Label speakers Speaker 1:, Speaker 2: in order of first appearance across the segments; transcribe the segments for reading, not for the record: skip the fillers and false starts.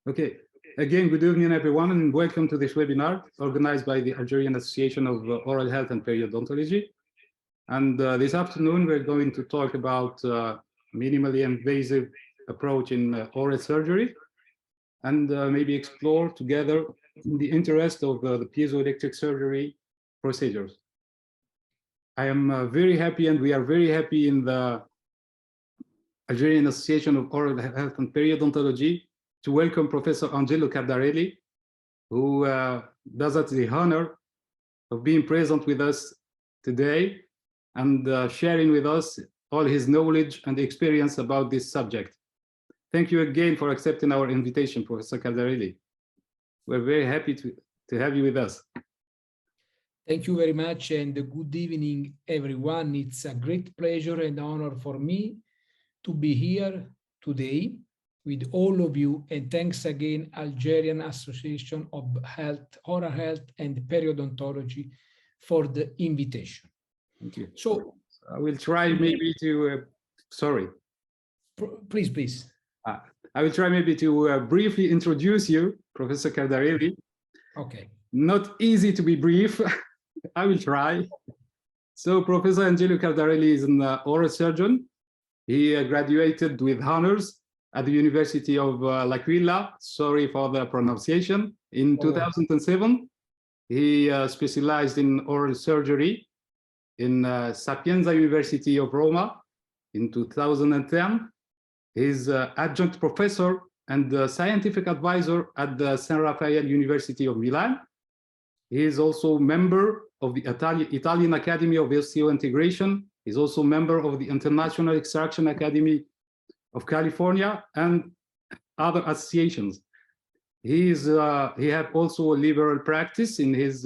Speaker 1: Okay, again, good evening, everyone, and welcome to this webinar organized by the Algerian Association of Oral Health and Periodontology. And this afternoon, we're going to talk about minimally invasive approach in oral surgery and maybe explore together the interest of the piezoelectric surgery procedures. I am very happy, and we are very happy in the Algerian Association of Oral Health and Periodontology to welcome Professor Angelo Cardarelli, who does us the honor of being present with us today and sharing with us all his knowledge and experience about this subject. Thank you again for accepting our invitation, Professor Cardarelli. We're very happy to have you with us.
Speaker 2: Thank you very much, and good evening, everyone. It's a great pleasure and honor for me to be here today with all of you, and thanks again, Algerian Association of Oral Health and Periodontology for the invitation.
Speaker 1: Thank you.
Speaker 2: So
Speaker 1: I will try maybe to, sorry.
Speaker 2: Please.
Speaker 1: I will try maybe to briefly introduce you, Professor Cardarelli.
Speaker 2: Okay.
Speaker 1: Not easy to be brief. I will try. So Professor Angelo Cardarelli is an oral surgeon. He graduated with honors at the University of L'Aquila, sorry for the pronunciation, in 2007. He specialized in oral surgery in Sapienza University of Roma in 2010. He's adjunct professor and scientific advisor at the San Raffaele University of Milan. He is also member of the Italian Academy of Osseointegration. He's also member of the International Extraction Academy of California and other associations. He have also a liberal practice in his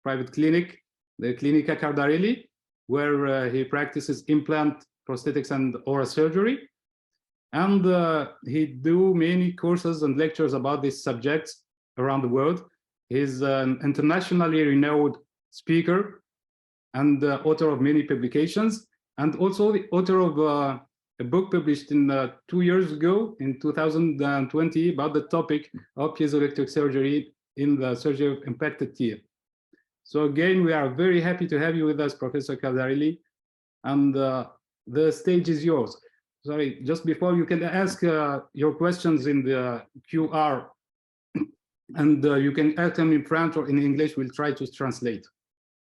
Speaker 1: private clinic, the Clinica Cardarelli, where he practices implant, prosthetics, and oral surgery. And he do many courses and lectures about these subjects around the world. He's an internationally renowned speaker and author of many publications, and also the author of a book published in 2 years ago, in 2020, about the topic of piezoelectric surgery in the surgery of impacted teeth. So again, we are very happy to have you with us, Professor Cardarelli, and the stage is yours. Sorry, just before you can ask your questions in the QR, and you can ask them in French or in English. We'll try to translate.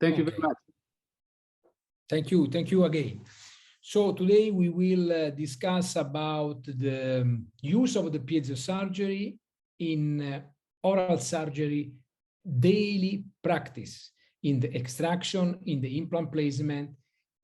Speaker 1: Thank you very much.
Speaker 2: Thank you again. So today we will discuss about the use of the piezosurgery in oral surgery daily practice, in the extraction, in the implant placement,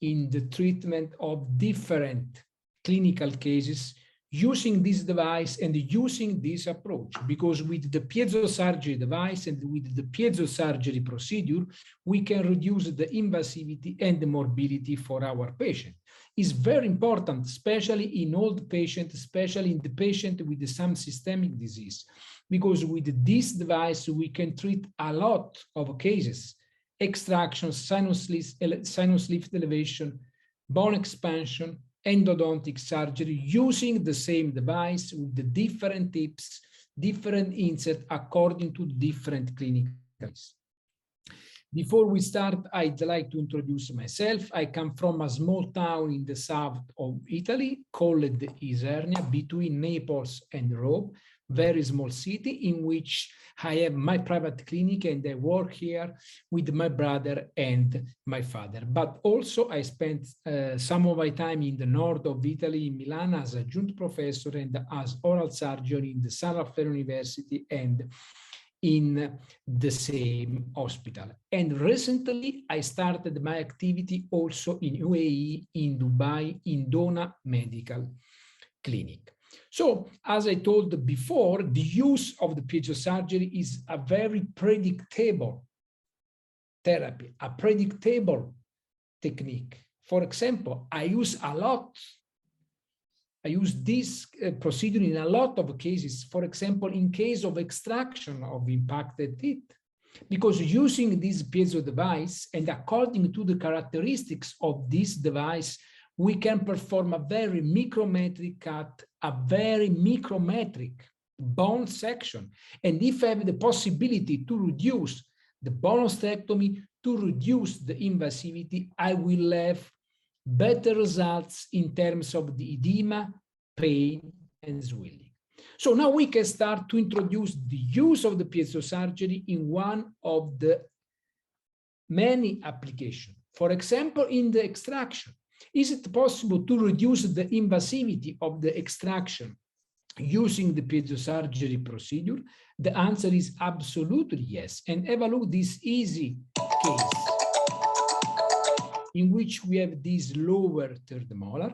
Speaker 2: in the treatment of different clinical cases, using this device and using this approach, because with the piezosurgery device and with the piezosurgery procedure, we can reduce the invasivity and the morbidity for our patient. Is very important, especially in old patients, especially in the patient with some systemic disease, because with this device, we can treat a lot of cases: extraction, sinus lift elevation, bone expansion, endodontic surgery, using the same device with the different tips, different insert according to different clinicals. Before we start, I'd like to introduce myself. I come from a small town in the south of Italy called Isernia, between Naples and Rome, very small city in which I have my private clinic and I work here with my brother and my father. But also I spent some of my time in the north of Italy, in Milan, as adjunct professor and as oral surgeon in the San Raffaele University and in the same hospital. And recently I started my activity also in UAE, in Dubai, in Dona Medical Clinic. So, as I told before, the use of the piezosurgery is a very predictable therapy, a predictable technique. For example, I use this procedure in a lot of cases, for example, in case of extraction of impacted teeth, because using this piezo device and according to the characteristics of this device, we can perform a very micrometric cut, a very micrometric bone section. And if I have the possibility to reduce the bone ostectomy, to reduce the invasivity, I will have better results in terms of the edema, pain, and swelling. So now we can start to introduce the use of the piezosurgery in one of the many applications. For example, in the extraction, is it possible to reduce the invasivity of the extraction using the piezosurgery procedure? The answer is absolutely yes. And have a look at this easy case in which we have this lower third molar,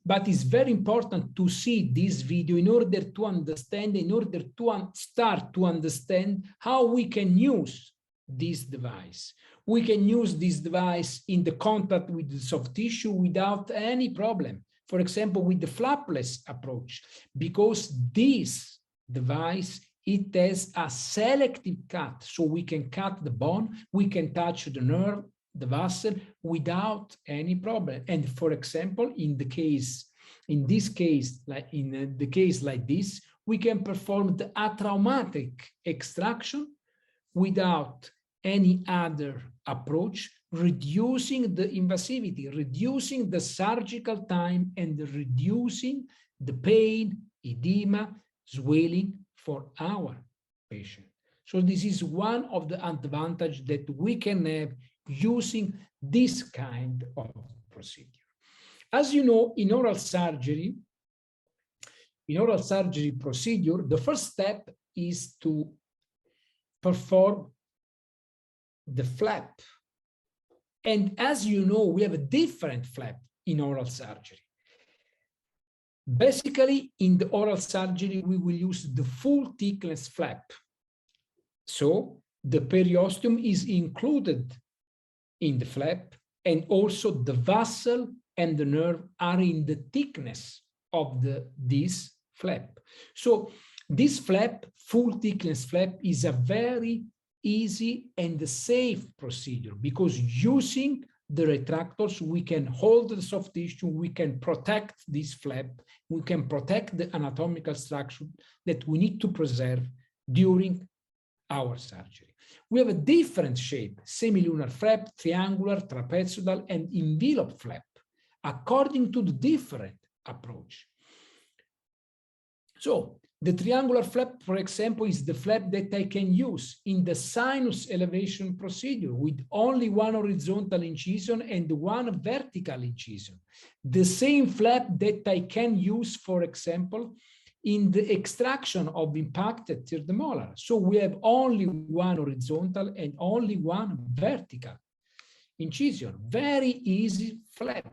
Speaker 2: but it's very important to see this video in order to understand, in order to start to understand how we can use this device. We can use this device in the contact with the soft tissue without any problem. For example, with the flapless approach, because this device, it has a selective cut, so we can cut the bone, we can touch the nerve, the vessel without any problem. And for example, in this case, like this, we can perform the atraumatic extraction without any other approach, reducing the invasivity, reducing the surgical time, and reducing the pain, edema, swelling for our patient. So this is one of the advantages that we can have using this kind of procedure. As you know, in oral surgery procedure, the first step is to perform the flap. And as you know, we have a different flap in oral surgery. Basically, in the oral surgery, we will use the full thickness flap. So the periosteum is included in the flap, and also the vessel and the nerve are in the thickness of this flap. So this flap, full thickness flap, is a very easy and safe procedure, because using the retractors, we can hold the soft tissue, we can protect this flap, we can protect the anatomical structure that we need to preserve during our surgery. We have a different shape: semilunar flap, triangular, trapezoidal, and envelope flap, according to the different approach. So the triangular flap, for example, is the flap that I can use in the sinus elevation procedure with only one horizontal incision and one vertical incision. The same flap that I can use, for example, in the extraction of impacted third molar. So we have only one horizontal and only one vertical incision. Very easy flap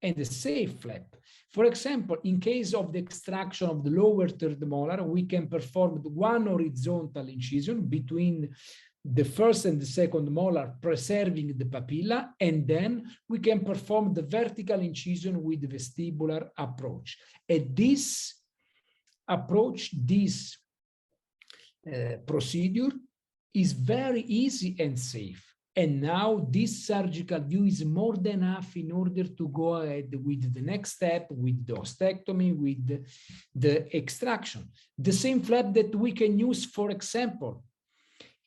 Speaker 2: and a safe flap. For example, in case of the extraction of the lower third molar, we can perform one horizontal incision between the first and the second molar, preserving the papilla, and then we can perform the vertical incision with the vestibular approach. And this approach, this procedure is very easy and safe. And now this surgical view is more than enough in order to go ahead with the next step, with the ostectomy, with the extraction. The same flap that we can use, for example,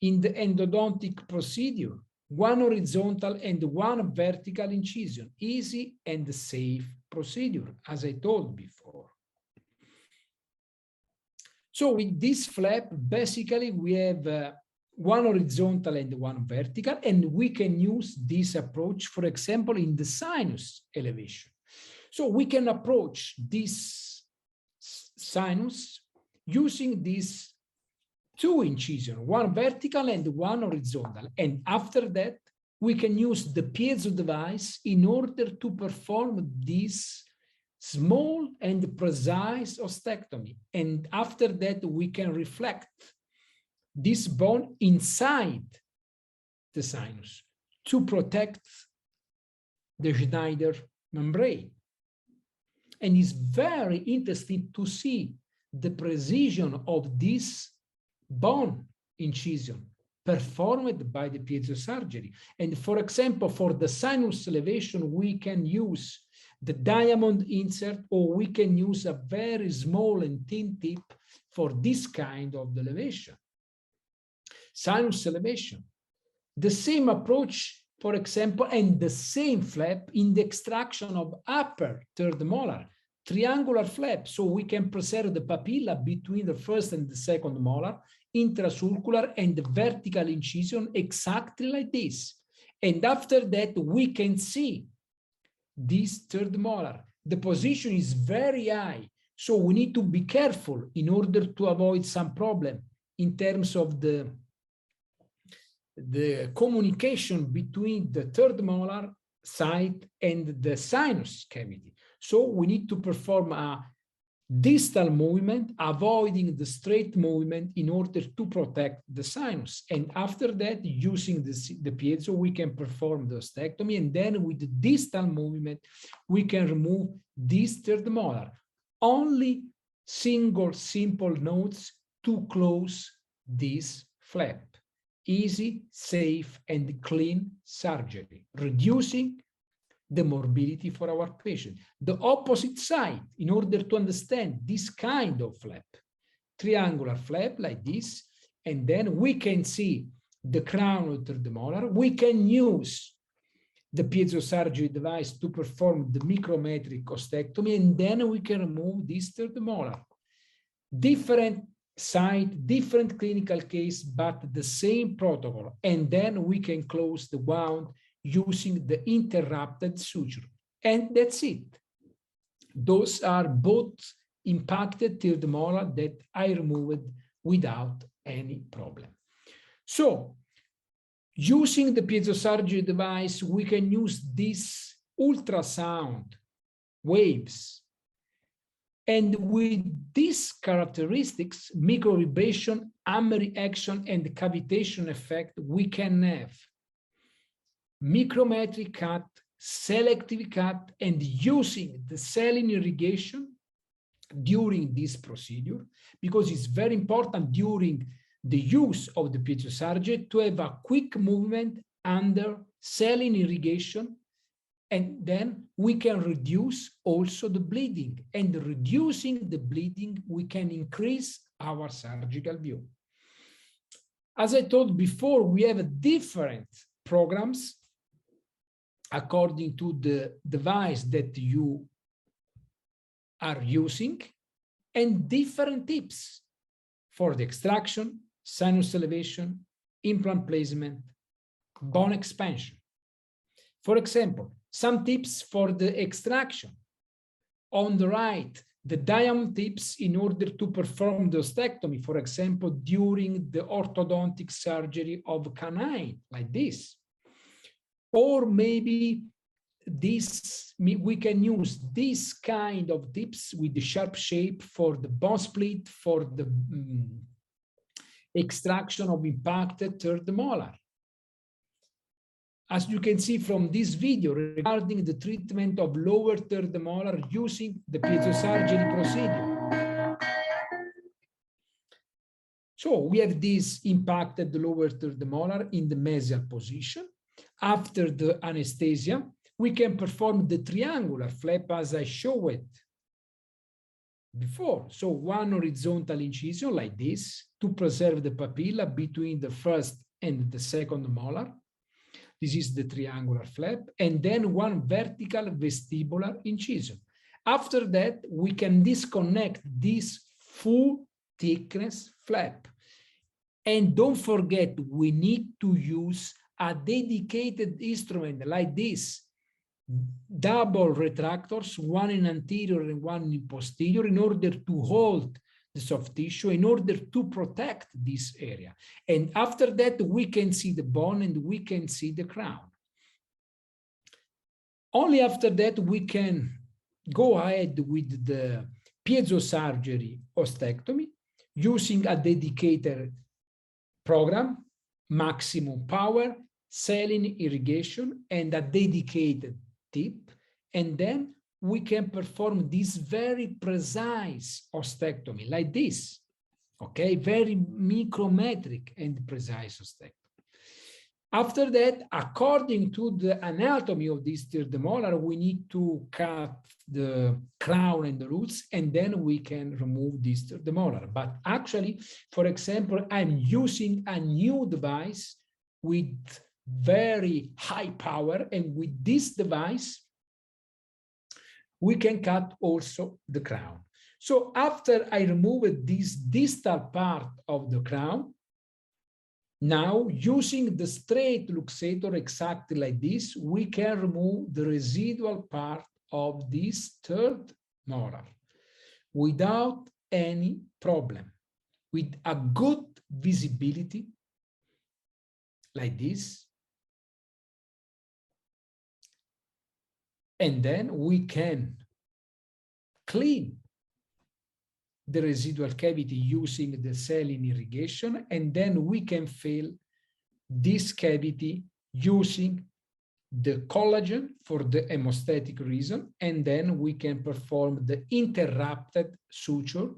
Speaker 2: in the endodontic procedure, one horizontal and one vertical incision, easy and safe procedure, as I told before. So with this flap, basically we have one horizontal and one vertical, and we can use this approach, for example, in the sinus elevation. So we can approach this sinus using these two incisions, one vertical and one horizontal. And after that, we can use the piezo device in order to perform this small and precise ostectomy. And after that, we can reflect this bone inside the sinus to protect the Schneider membrane. And it's very interesting to see the precision of this bone incision performed by the piezosurgery. And for example, for the sinus elevation, we can use the diamond insert, or we can use a very small and thin tip for this kind of elevation. Sinus elevation. The same approach, for example, and the same flap in the extraction of upper third molar, triangular flap, so we can preserve the papilla between the first and the second molar, intracircular and the vertical incision exactly like this. And after that, we can see this third molar. The position is very high, so we need to be careful in order to avoid some problem in terms of the communication between the third molar site and the sinus cavity. So we need to perform a distal movement, avoiding the straight movement in order to protect the sinus. And after that, using the piezo, we can perform the ostectomy. And then with the distal movement, we can remove this third molar. Only single simple notes to close this flap. Easy, safe, and clean surgery, reducing the morbidity for our patient. The opposite side, in order to understand this kind of flap, triangular flap like this, and then we can see the crown of third molar. We can use the piezosurgery device to perform the micrometric ostectomy, and then we can remove this third molar. Different site, different clinical case, but the same protocol. And then we can close the wound using the interrupted suture. And that's it. Those are both impacted third molar that I removed without any problem. So, using the piezosurgery device, we can use this ultrasound waves. And with these characteristics, microvibration, hammer action, and cavitation effect, we can have micrometric cut, selective cut, and using the saline irrigation during this procedure, because it's very important during the use of the piezosurgery to have a quick movement under saline irrigation, and then we can reduce also the bleeding. And reducing the bleeding, we can increase our surgical view. As I told before, we have different programs according to the device that you are using, and different tips for the extraction, sinus elevation, implant placement, bone expansion. For example, some tips for the extraction. On the right, the diamond tips in order to perform the ostectomy, for example, during the orthodontic surgery of canine, like this. Or maybe this, we can use this kind of tips with the sharp shape for the bone split, for the extraction of impacted third molar. As you can see from this video regarding the treatment of lower third molar using the piezosurgery procedure. So we have this impacted lower third molar in the mesial position. After the anesthesia, we can perform the triangular flap as I showed it before. So one horizontal incision like this to preserve the papilla between the first and the second molar. This is the triangular flap, and then one vertical vestibular incision. After that, we can disconnect this full thickness flap. And don't forget, we need to use a dedicated instrument like this, double retractors, one in anterior and one in posterior, in order to hold the soft tissue, in order to protect this area. And after that, we can see the bone and we can see the crown. Only after that, we can go ahead with the piezosurgery ostectomy using a dedicated program, maximum power, saline irrigation, and a dedicated tip. And then we can perform this very precise ostectomy like this, okay? Very micrometric and precise ostectomy. After that, according to the anatomy of this third molar, we need to cut the crown and the roots, and then we can remove this third molar. But actually, for example, I'm using a new device with very high power, and with this device, we can cut also the crown. So after I removed this distal part of the crown, now, using the straight luxator exactly like this, we can remove the residual part of this third molar without any problem, with a good visibility like this. And then we can clean the residual cavity using the saline irrigation, and then we can fill this cavity using the collagen for the hemostatic reason, and then we can perform the interrupted suture.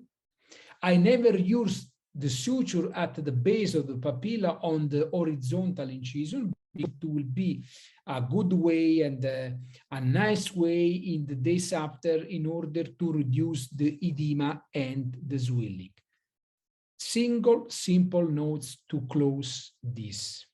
Speaker 2: I never use the suture at the base of the papilla on the horizontal incision. It will be a good way and a nice way in the days after in order to reduce the edema and the swelling. Single simple notes to close this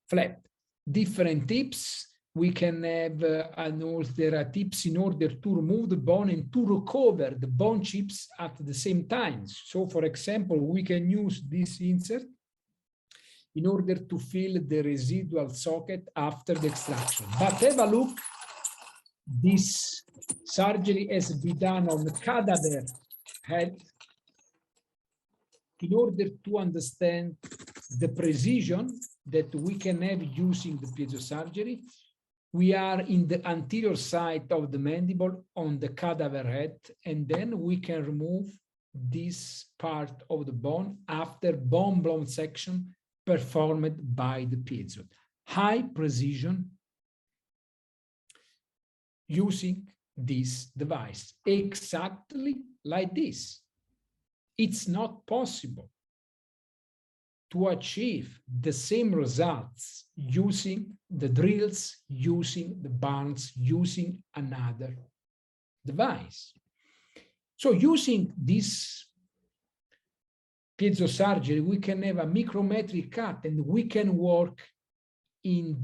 Speaker 2: flap. Different tips. We can have there are tips in order to remove the bone and to recover the bone chips at the same time. So, for example, we can use this insert in order to fill the residual socket after the extraction. But have a look. This surgery has been done on the cadaver head in order to understand the precision that we can have using the piezo surgery. We are in the anterior side of the mandible on the cadaver head, and then we can remove this part of the bone after bone blown section performed by the piezo. High precision using this device, exactly like this. It's not possible to achieve the same results using the drills, using the barns, using another device. So using this piezo surgery, we can have a micrometric cut, and we can work with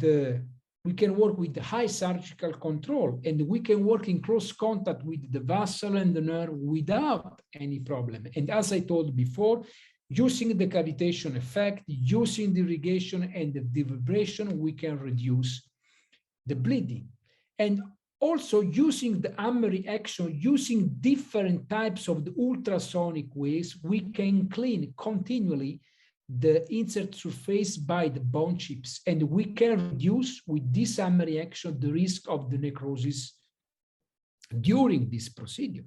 Speaker 2: the high surgical control, and we can work in close contact with the vessel and the nerve without any problem. And as I told before, using the cavitation effect, using the irrigation and the vibration, we can reduce the bleeding. And also using the Amery action, using different types of the ultrasonic waves, we can clean continually the insert surface by the bone chips, and we can reduce with this Amery action the risk of the necrosis during this procedure.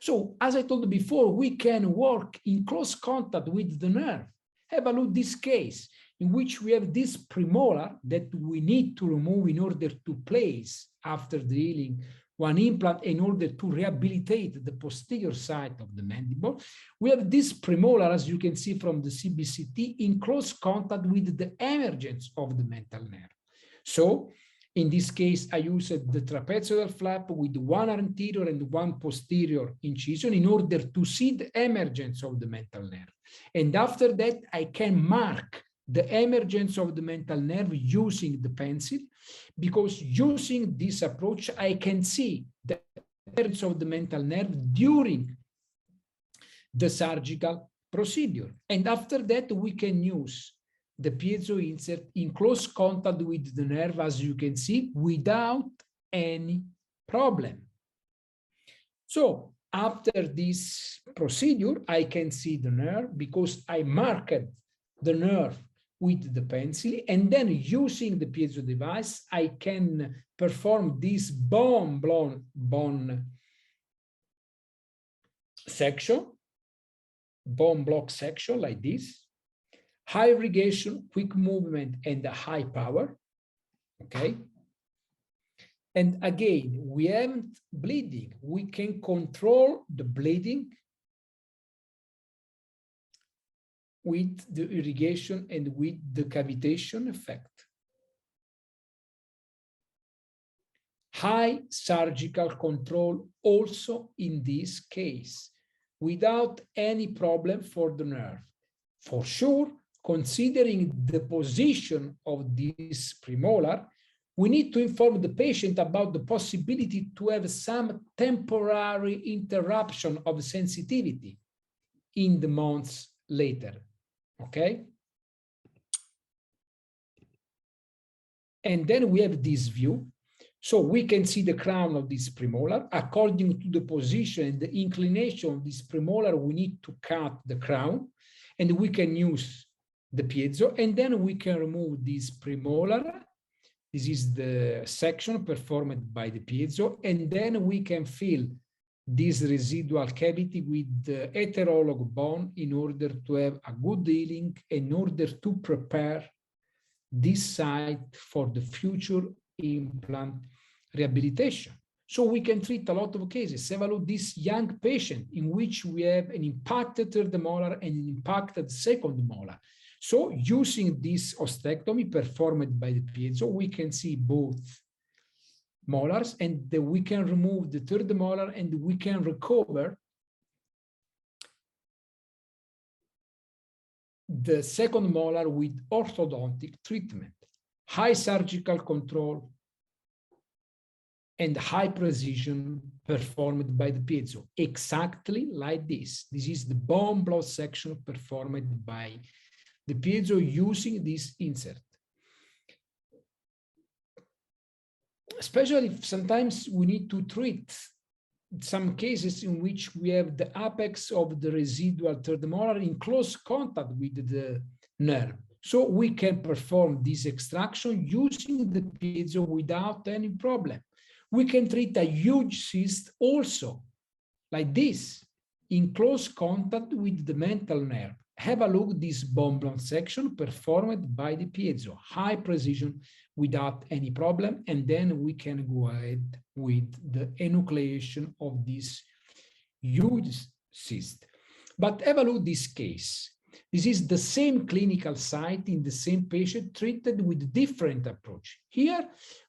Speaker 2: So, as I told you before, we can work in close contact with the nerve. Have a look at this case in which we have this premolar that we need to remove in order to place after the healing one implant in order to rehabilitate the posterior side of the mandible. We have this premolar, as you can see from the CBCT, in close contact with the emergence of the mental nerve. So, in this case, I used the trapezoidal flap with one anterior and one posterior incision in order to see the emergence of the mental nerve. And after that, I can mark the emergence of the mental nerve using the pencil, because using this approach, I can see the emergence of the mental nerve during the surgical procedure. And after that, we can use the piezo insert in close contact with the nerve, as you can see, without any problem. So after this procedure, I can see the nerve because I marked the nerve with the pencil, and then using the piezo device, I can perform this bone section, bone block section like this. High irrigation, quick movement, and a high power, okay? And again, we haven't bleeding. We can control the bleeding with the irrigation and with the cavitation effect. High surgical control also in this case, without any problem for the nerve. For sure, considering the position of this premolar, we need to inform the patient about the possibility to have some temporary interruption of sensitivity in the months later, okay? And then we have this view. So we can see the crown of this premolar. According to the position and the inclination of this premolar, we need to cut the crown, and we can use the piezo, and then we can remove this premolar. This is the section performed by the piezo, and then we can fill this residual cavity with the heterolog bone in order to have a good healing, in order to prepare this site for the future implant rehabilitation. So we can treat a lot of cases. Evaluate this young patient in which we have an impacted third molar and an impacted second molar. So using this ostectomy performed by the piezo, we can see both molars, and we can remove the third molar, and we can recover the second molar with orthodontic treatment. High surgical control and high precision performed by the piezo, exactly like this. This is the bone block section performed by the piezo using this insert. Especially if sometimes we need to treat some cases in which we have the apex of the residual third molar in close contact with the nerve. So we can perform this extraction using the piezo without any problem. We can treat a huge cyst also, like this, in close contact with the mental nerve. Have a look at this bone blunt section performed by the piezo, high precision without any problem, and then we can go ahead with the enucleation of this huge cyst. But have a look at this case. This is the same clinical site in the same patient treated with different approach. Here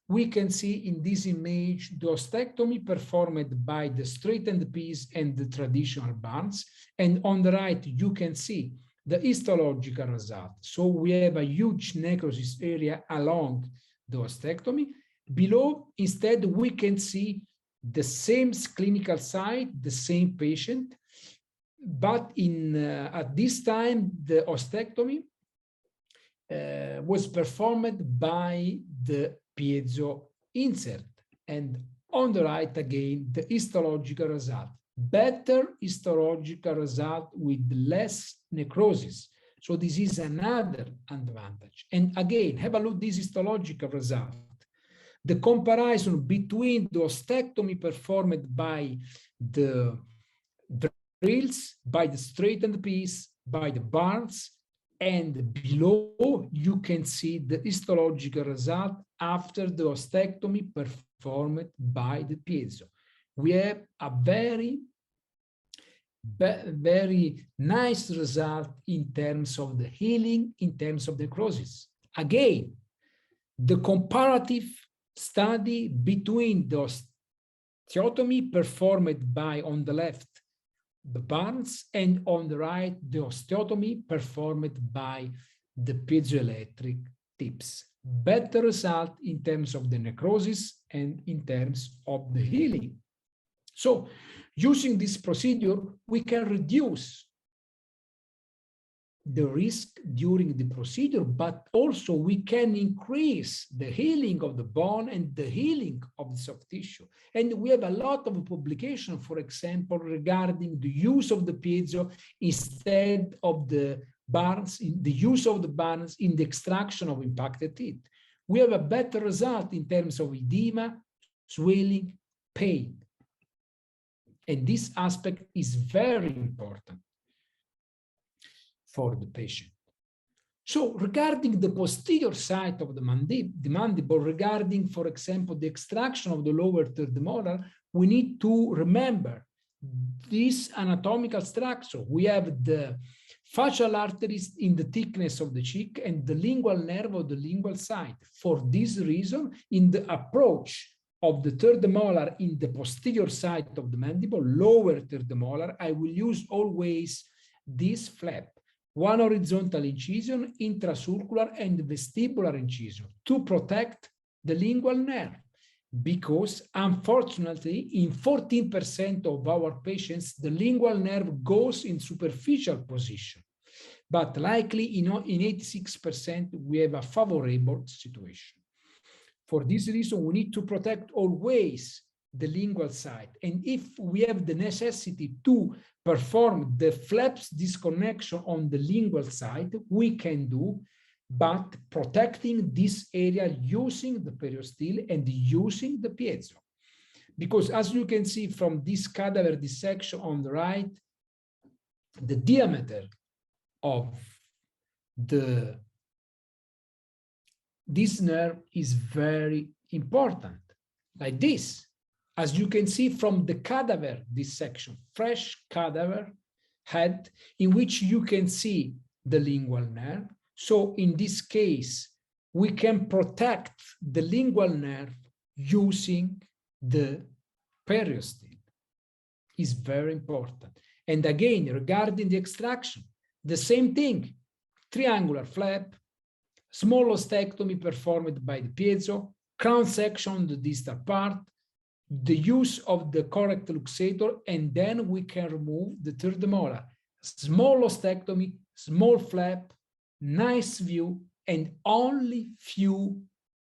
Speaker 2: we can see in this image the ostectomy performed by the straightened piece and the traditional Barnes. And on the right, you can see the histological result. So we have a huge necrosis area along the ostectomy. Below, instead, we can see the same clinical site, the same patient, but at this time, the ostectomy was performed by the piezo insert. And on the right, again, the histological result. Better histological result with less necrosis. So this is another advantage. And again, have a look at this histological result. The comparison between the ostectomy performed by the drills, by the straightened piece, by the Barnes, and below you can see the histological result after the ostectomy performed by the piezo. We have a very nice result in terms of the healing, in terms of necrosis. Again, the comparative study between the osteotomy performed by, on the left, the Barnes, and on the right, the osteotomy performed by the piezoelectric tips. Better result in terms of the necrosis and in terms of the healing. So, using this procedure, we can reduce the risk during the procedure, but also we can increase the healing of the bone and the healing of the soft tissue. And we have a lot of publication, for example, regarding the use of the piezo instead of the Barnes, the use of the Barnes in the extraction of impacted teeth. We have a better result in terms of edema, swelling, pain. And this aspect is very important for the patient. So regarding the posterior side of the mandible, regarding, for example, the extraction of the lower third molar, we need to remember this anatomical structure. We have the facial arteries in the thickness of the cheek, and the lingual nerve of the lingual side. For this reason, in the approach of the third molar in the posterior side of the mandible, lower third molar, I will use always this flap, one horizontal incision, intracircular and vestibular incision to protect the lingual nerve. Because unfortunately, in 14% of our patients, the lingual nerve goes in superficial position, but likely in 86%, we have a favorable situation. For this reason, we need to protect always the lingual side. And if we have the necessity to perform the flaps disconnection on the lingual side, we can do, but protecting this area using the periosteel and using the piezo. Because as you can see from this cadaver dissection on the right, the diameter of this nerve is very important, like this. As you can see from the cadaver dissection, fresh cadaver head, in which you can see the lingual nerve. So in this case, we can protect the lingual nerve using the periosteel. It's very important. And again, regarding the extraction, the same thing, triangular flap, small ostectomy performed by the piezo, crown section on the distal part, the use of the correct luxator, and then we can remove the third molar. Small ostectomy, small flap, nice view, and only few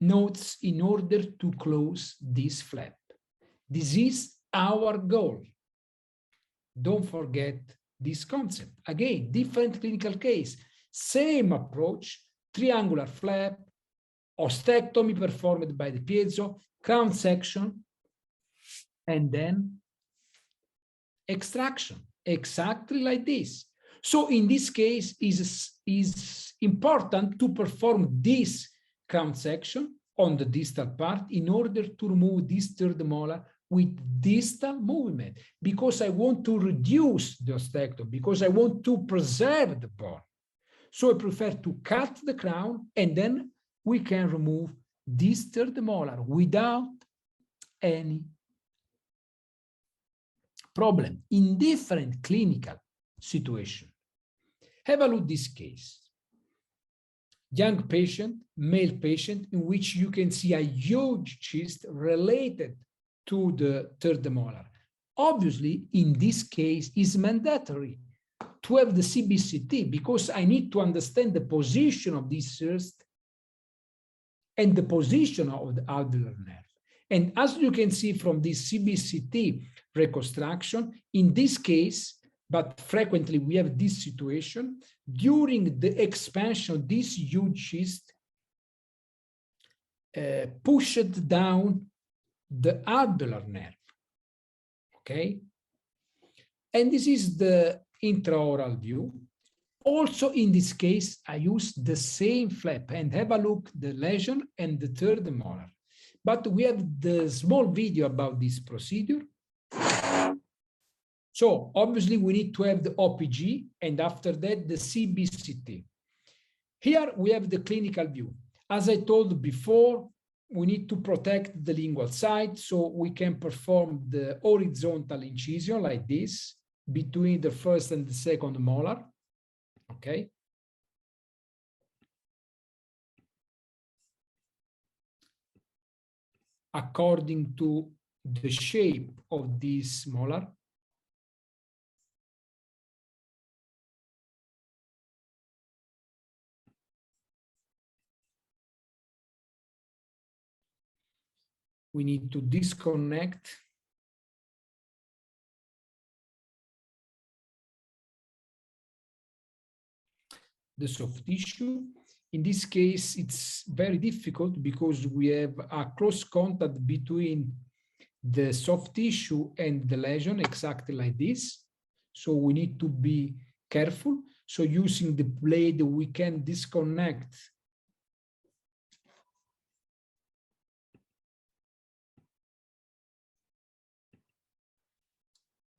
Speaker 2: notes in order to close this flap. This is our goal. Don't forget this concept. Again, different clinical case, same approach, triangular flap, ostectomy performed by the piezo, crown section, and then extraction, exactly like this. So in this case, is important to perform this crown section on the distal part in order to remove this third molar with distal movement, because I want to reduce the ostectomy, because I want to preserve the bone. So I prefer to cut the crown, and then we can remove this third molar without any problem in different clinical situation. Have a look at this case. Young patient, male patient, in which you can see a huge cyst related to the third molar. Obviously, in this case, it's mandatory to have the CBCT, because I need to understand the position of this cyst and the position of the alveolar nerve. And as you can see from this CBCT reconstruction, in this case, but frequently we have this situation, during the expansion, this huge cyst pushed down the alveolar nerve, okay? And this is the intraoral view. Also in this case, I use the same flap, and have a look the lesion and the third molar. But we have the small video about this procedure. So obviously we need to have the OPG, and after that the CBCT. Here we have the clinical view. As I told before, we need to protect the lingual side, so we can perform the horizontal incision like this between the first and the second molar, okay? According to the shape of this molar. We need to disconnect the soft tissue. In this case, it's very difficult because we have a close contact between the soft tissue and the lesion, exactly like this. So we need to be careful. So using the blade, we can disconnect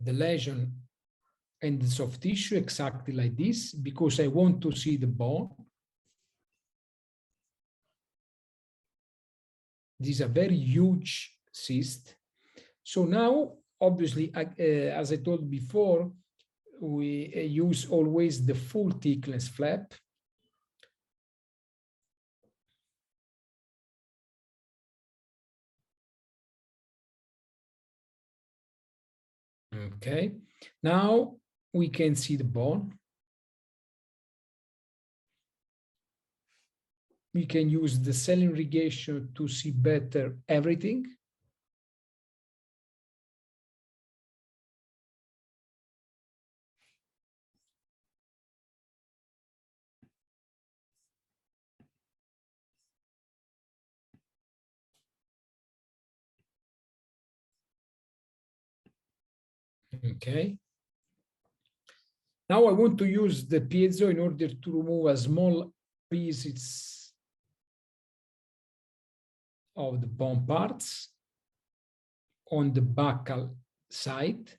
Speaker 2: the lesion and the soft tissue exactly like this, because I want to see the bone. This is a very huge cyst. So now, obviously, as I told before, we use always the full thickness flap. Okay, now we can see the bone. We can use the cell irrigation to see better everything. Okay. Now I want to use the piezo in order to remove a small pieces of the bone parts on the buccal side.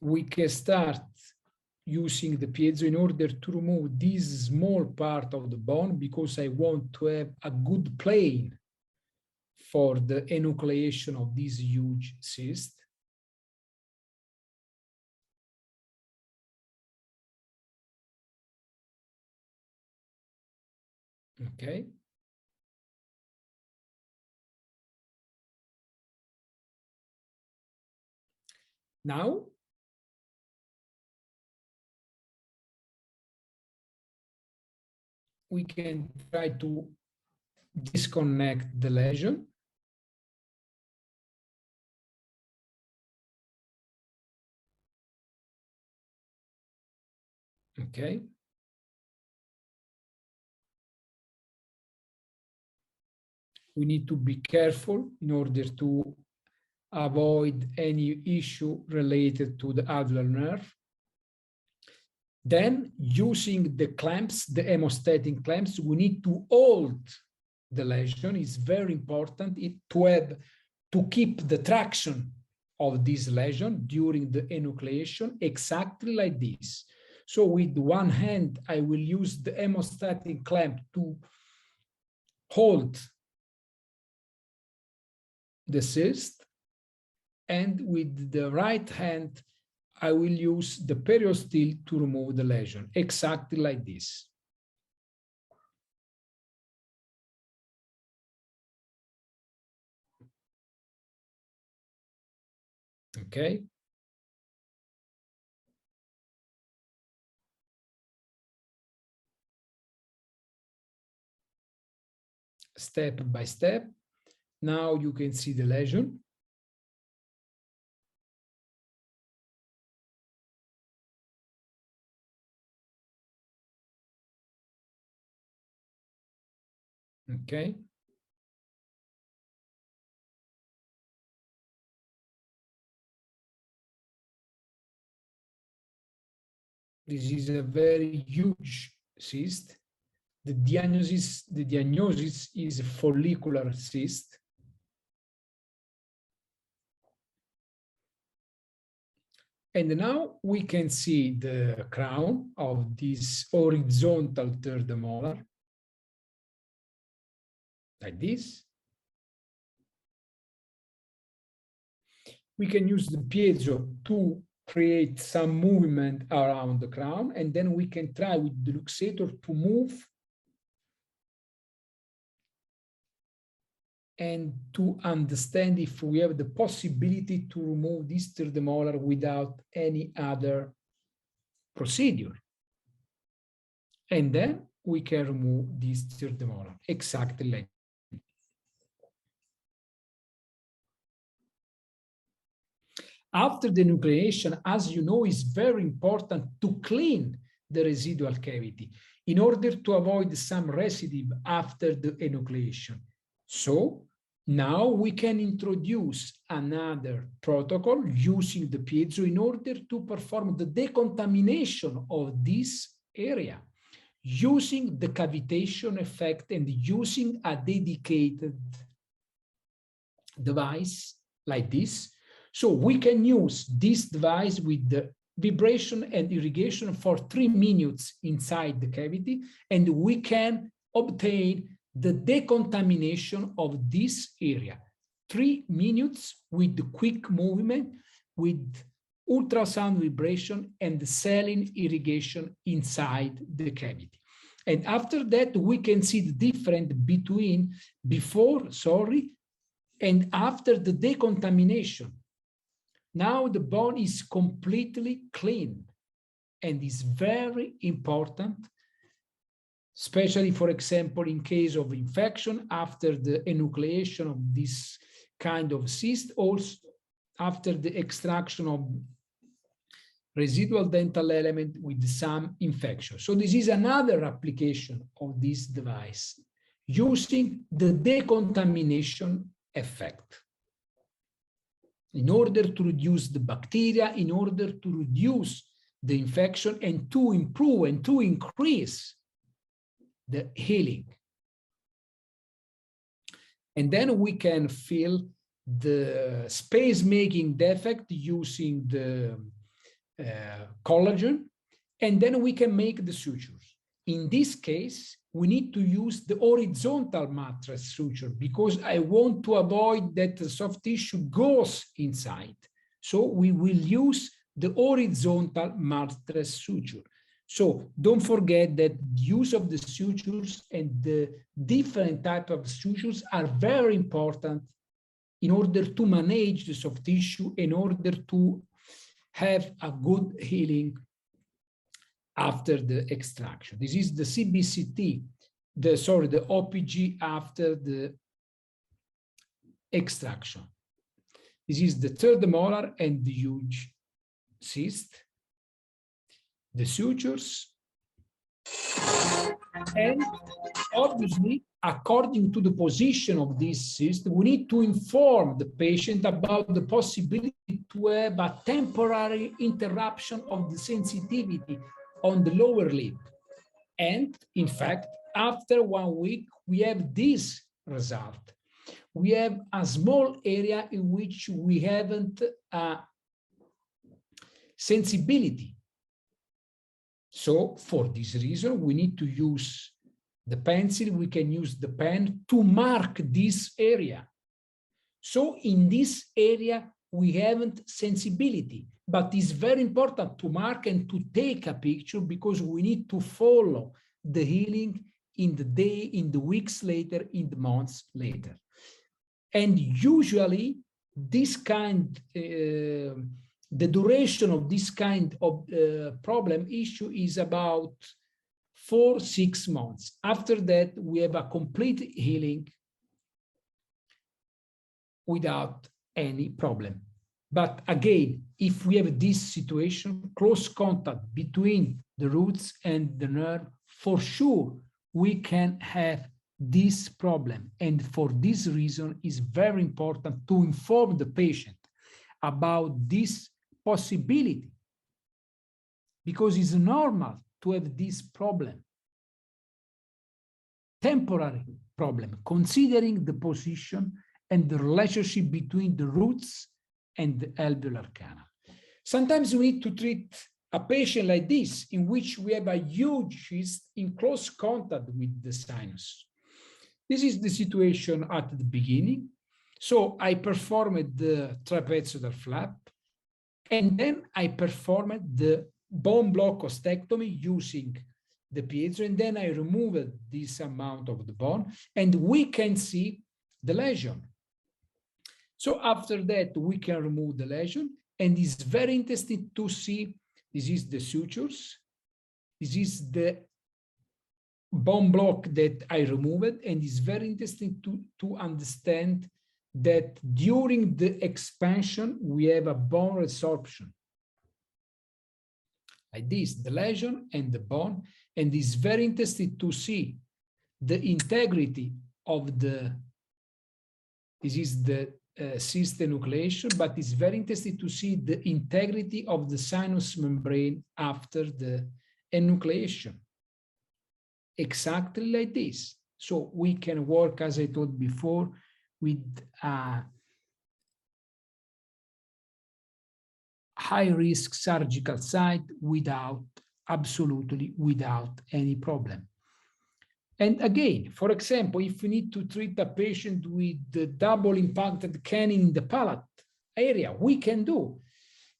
Speaker 2: We can start using the piezo in order to remove this small part of the bone, because I want to have a good plane for the enucleation of this huge cyst. Okay. Now, we can try to disconnect the lesion. Okay. We need to be careful in order to avoid any issue related to the alveolar nerve. Then, using the clamps, the hemostatic clamps, we need to hold the lesion. It's very important to keep the traction of this lesion during the enucleation, exactly like this. So with one hand, I will use the hemostatic clamp to hold the cyst, and with the right hand, I will use the periosteel to remove the lesion, exactly like this. Okay. Step by step. Now you can see the lesion. Okay. This is a very huge cyst. The diagnosis is a follicular cyst. And now we can see the crown of this horizontal third molar, like this. We can use the piezo to create some movement around the crown, and then we can try with the luxator to move and to understand if we have the possibility to remove this third molar without any other procedure. And then we can remove this third molar, exactly like. After the enucleation, as you know, it's very important to clean the residual cavity in order to avoid some residue after the enucleation. So now we can introduce another protocol using the piezo in order to perform the decontamination of this area. using the cavitation effect and using a dedicated device like this. So we can use this device with the vibration and irrigation for 3 minutes inside the cavity, and we can obtain the decontamination of this area. 3 minutes with the quick movement, with ultrasound vibration and saline irrigation inside the cavity. And after that, we can see the difference between before, and after the decontamination. Now the bone is completely clean, and is very important, especially, for example, in case of infection after the enucleation of this kind of cyst, also after the extraction of residual dental element with some infection. So this is another application of this device, using the decontamination effect in order to reduce the bacteria, in order to reduce the infection, and to improve and to increase the healing. And then we can fill the space-making defect using the collagen, and then we can make the sutures. In this case, we need to use the horizontal mattress suture because I want to avoid that the soft tissue goes inside. So we will use the horizontal mattress suture. So don't forget that the use of the sutures and the different type of sutures are very important in order to manage the soft tissue, in order to have a good healing after the extraction. This is the CBCT, the OPG after the extraction. This is the third molar and the huge cyst, the sutures, and obviously, according to the position of this cyst, we need to inform the patient about the possibility to have a temporary interruption of the sensitivity on the lower lip. And in fact, after 1 week, we have this result. We have a small area in which we haven't sensibility. So for this reason, we need to use the pencil. We can use the pen to mark this area. So in this area, we haven't sensibility, but it's very important to mark and to take a picture because we need to follow the healing in the day, in the weeks later, in the months later. And usually this kind, the duration of this kind of problem issue is about 4-6 months. After that, we have a complete healing without any problem. But again, if we have this situation, close contact between the roots and the nerve, for sure, we can have this problem. And for this reason, it's very important to inform the patient about this possibility, because it's normal to have this problem, temporary problem, considering the position and the relationship between the roots and the alveolar canal. Sometimes we need to treat a patient like this, in which we have a huge cyst in close contact with the sinus. This is the situation at the beginning. So I performed the trapezoidal flap, and then I performed the bone block ostectomy using the piezo, and then I removed this amount of the bone, and we can see the lesion. So after that, we can remove the lesion, and it's very interesting to see, this is the sutures, this is the bone block that I removed, and it's very interesting to understand that during the expansion, we have a bone resorption. Like this, the lesion and the bone, and it's very interesting to see the integrity of the, this is the cyst enucleation, but it's very interesting to see the integrity of the sinus membrane after the enucleation. exactly like this. So we can work, as I told before, with a high-risk surgical site absolutely without any problem. And again, for example, if we need to treat a patient with the double impacted canine in the palate area, we can do.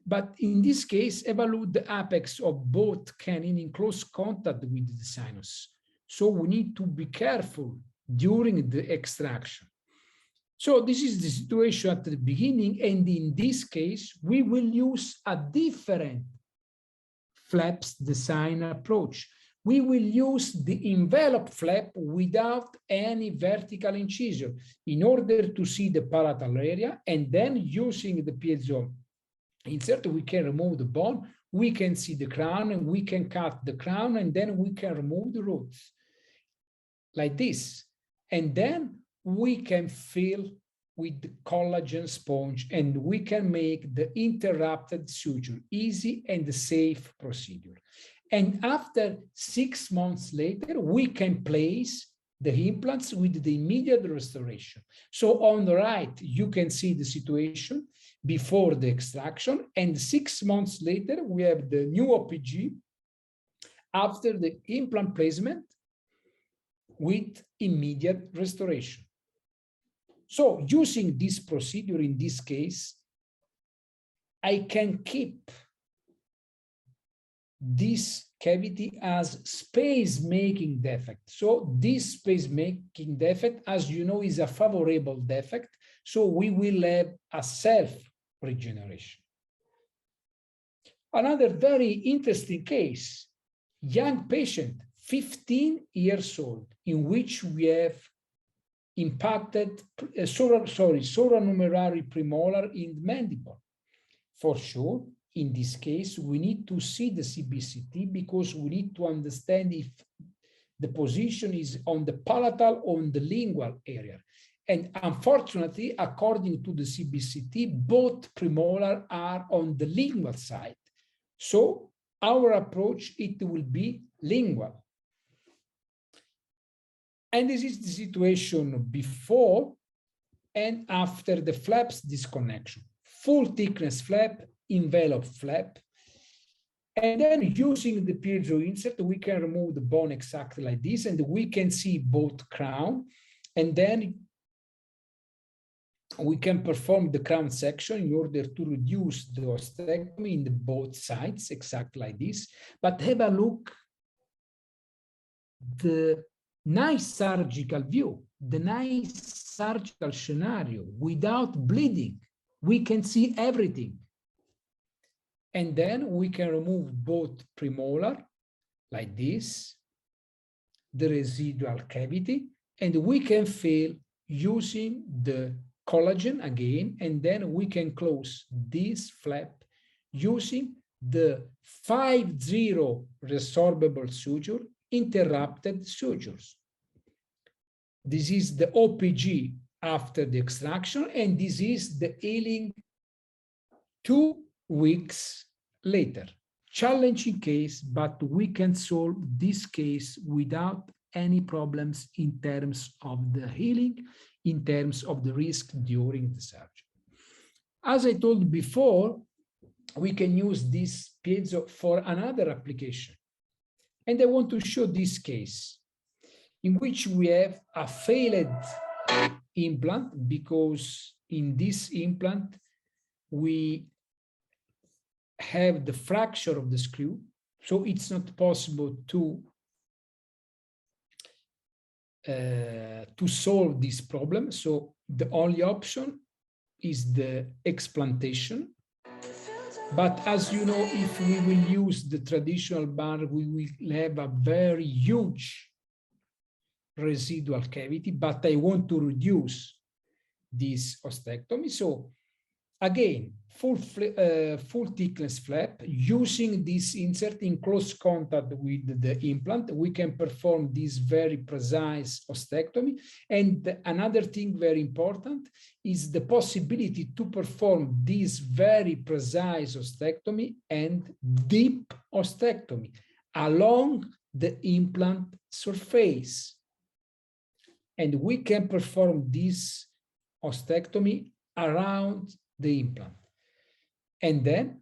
Speaker 2: But in this case, evaluate the apex of both canine in close contact with the sinus. So we need to be careful during the extraction. So this is the situation at the beginning, and in this case, we will use a different flaps design approach. We will use the envelope flap without any vertical incision in order to see the palatal area, and then using the piezo insert, we can remove the bone, we can see the crown, and we can cut the crown, and then we can remove the roots like this. And then we can fill with the collagen sponge, and we can make the interrupted suture easy and safe procedure. And after 6 months later, we can place the implants with the immediate restoration. So on the right, you can see the situation before the extraction, and 6 months later, we have the new OPG after the implant placement with immediate restoration. So using this procedure in this case, I can keep this cavity as space-making defect. So this space-making defect, as you know, is a favorable defect. So we will have a self-regeneration. Another very interesting case, young patient, 15 years old, in which we have impacted supranumerary premolar in the mandible. For sure, in this case, we need to see the CBCT because we need to understand if the position is on the palatal or on the lingual area. And unfortunately, according to the CBCT, both premolar are on the lingual side. So our approach, it will be lingual. And this is the situation before and after the flaps disconnection. Full thickness flap, envelope flap. And then using the piezo insert, we can remove the bone exactly like this, and we can see both crown. And then we can perform the crown section in order to reduce the ostectomy in the both sides, exactly like this. But have a look, the nice surgical view, the nice surgical scenario without bleeding. We can see everything. And then we can remove both premolar, like this, the residual cavity, and we can fill using the collagen again, and then we can close this flap using the 5-0 resorbable suture, interrupted sutures. This is the OPG after the extraction, and this is the healing 2 weeks later. Challenging case, but we can solve this case without any problems in terms of the healing, in terms of the risk during the surgery. As I told before, we can use this piezo for another application. And I want to show this case in which we have a failed implant, because in this implant, we have the fracture of the screw. So it's not possible to solve this problem. So the only option is the explantation. But as you know, if we will use the traditional bar, we will have a very huge residual cavity, but I want to reduce this ostectomy. So again, full thickness flap, using this insert in close contact with the implant, we can perform this very precise ostectomy. And another thing very important is the possibility to perform this very precise ostectomy and deep ostectomy along the implant surface. And we can perform this ostectomy around the implant. And then